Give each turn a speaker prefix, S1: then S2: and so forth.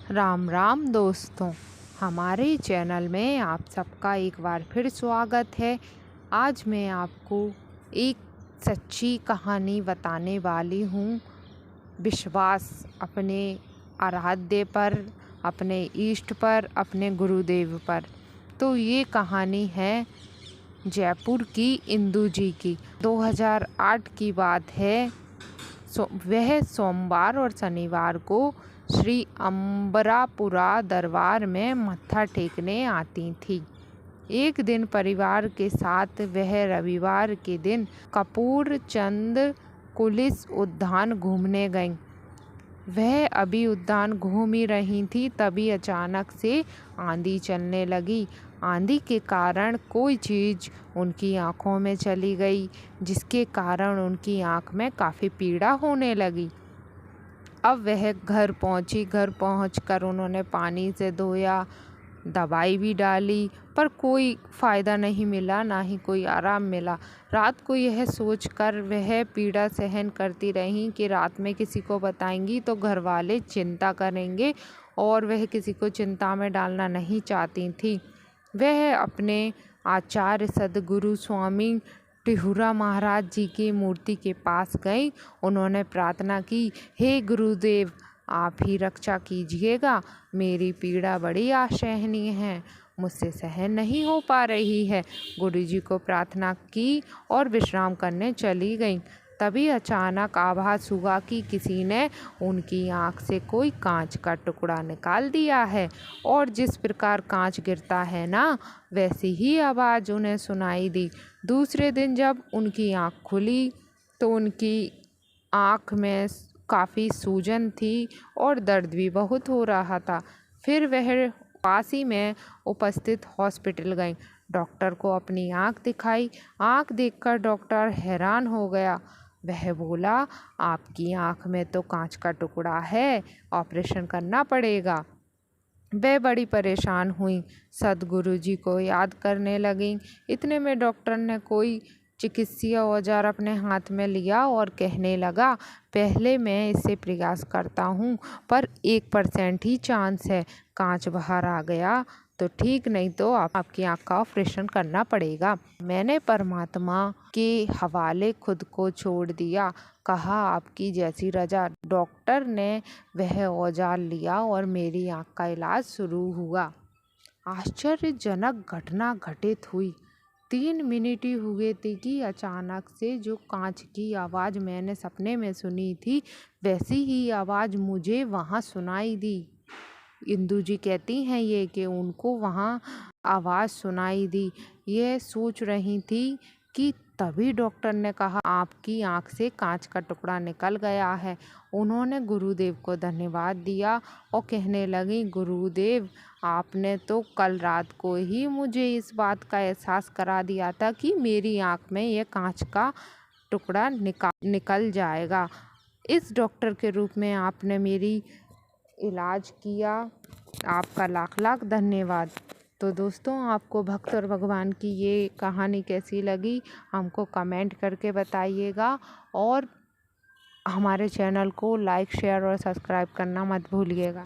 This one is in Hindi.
S1: राम राम दोस्तों, हमारे चैनल में आप सबका एक बार फिर स्वागत है। आज मैं आपको एक सच्ची कहानी बताने वाली हूँ। विश्वास अपने आराध्य पर, अपने इष्ट पर, अपने गुरुदेव पर। तो ये कहानी है जयपुर की इंदू जी की। 2008 की बात है। वह सोमवार और शनिवार को श्री अम्बरापुरा दरबार में मत्था टेकने आती थी। एक दिन परिवार के साथ वह रविवार के दिन कपूरचंद पुलिस उद्यान घूमने गईं। वह अभी उद्यान घूम ही रही थी, तभी अचानक से आंधी चलने लगी। आंधी के कारण कोई चीज़ उनकी आंखों में चली गई, जिसके कारण उनकी आंख में काफ़ी पीड़ा होने लगी। अब वह घर पहुंची। घर पहुंचकर उन्होंने पानी से धोया, दवाई भी डाली, पर कोई फ़ायदा नहीं मिला, ना ही कोई आराम मिला। रात को यह सोचकर वह पीड़ा सहन करती रहीं कि रात में किसी को बताएंगी तो घर वाले चिंता करेंगे, और वह किसी को चिंता में डालना नहीं चाहती थी। वह अपने आचार्य सद्गुरु स्वामी टिहुरा महाराज जी की मूर्ति के पास गई। उन्होंने प्रार्थना की, हे गुरुदेव, आप ही रक्षा कीजिएगा। मेरी पीड़ा बड़ी असहनीय है, मुझसे सहन नहीं हो पा रही है। गुरुजी को प्रार्थना की और विश्राम करने चली गई। तभी अचानक आभास हुआ कि किसी ने उनकी आंख से कोई कांच का टुकड़ा निकाल दिया है, और जिस प्रकार कांच गिरता है ना, वैसी ही आवाज़ उन्हें सुनाई दी। दूसरे दिन जब उनकी आंख खुली तो उनकी आंख में काफ़ी सूजन थी और दर्द भी बहुत हो रहा था। फिर वह पास ही में उपस्थित हॉस्पिटल गई। डॉक्टर को अपनी आंख दिखाई। आंख देखकर डॉक्टर हैरान हो गया। वह बोला, आपकी आंख में तो कांच का टुकड़ा है, ऑपरेशन करना पड़ेगा। वह बड़ी परेशान हुई, सद्गुरु जी को याद करने लगी। इतने में डॉक्टर ने कोई चिकित्सीय औजार अपने हाथ में लिया और कहने लगा, पहले मैं इससे प्रयास करता हूँ, पर 1% ही चांस है। कांच बाहर आ गया तो ठीक, नहीं तो आपकी आंख का ऑपरेशन करना पड़ेगा। मैंने परमात्मा के हवाले खुद को छोड़ दिया। कहा, आपकी जैसी रजा। डॉक्टर ने वह औजार लिया और मेरी आंख का इलाज शुरू हुआ। आश्चर्यजनक घटना घटित हुई। 3 मिनट ही हुए थे कि अचानक से जो कांच की आवाज़ मैंने सपने में सुनी थी, वैसी ही आवाज़ मुझे वहाँ सुनाई दी। इंदू जी कहती हैं ये कि उनको वहाँ आवाज़ सुनाई दी। ये सोच रही थी कि तभी डॉक्टर ने कहा, आपकी आंख से कांच का टुकड़ा निकल गया है। उन्होंने गुरुदेव को धन्यवाद दिया और कहने लगी, गुरुदेव, आपने तो कल रात को ही मुझे इस बात का एहसास करा दिया था कि मेरी आंख में ये कांच का टुकड़ा निकल जाएगा। इस डॉक्टर के रूप में आपने मेरी इलाज किया, आपका लाख लाख धन्यवाद। तो दोस्तों, आपको भक्त और भगवान की ये कहानी कैसी लगी, हमको कमेंट करके बताइएगा, और हमारे चैनल को लाइक, शेयर और सब्सक्राइब करना मत भूलिएगा।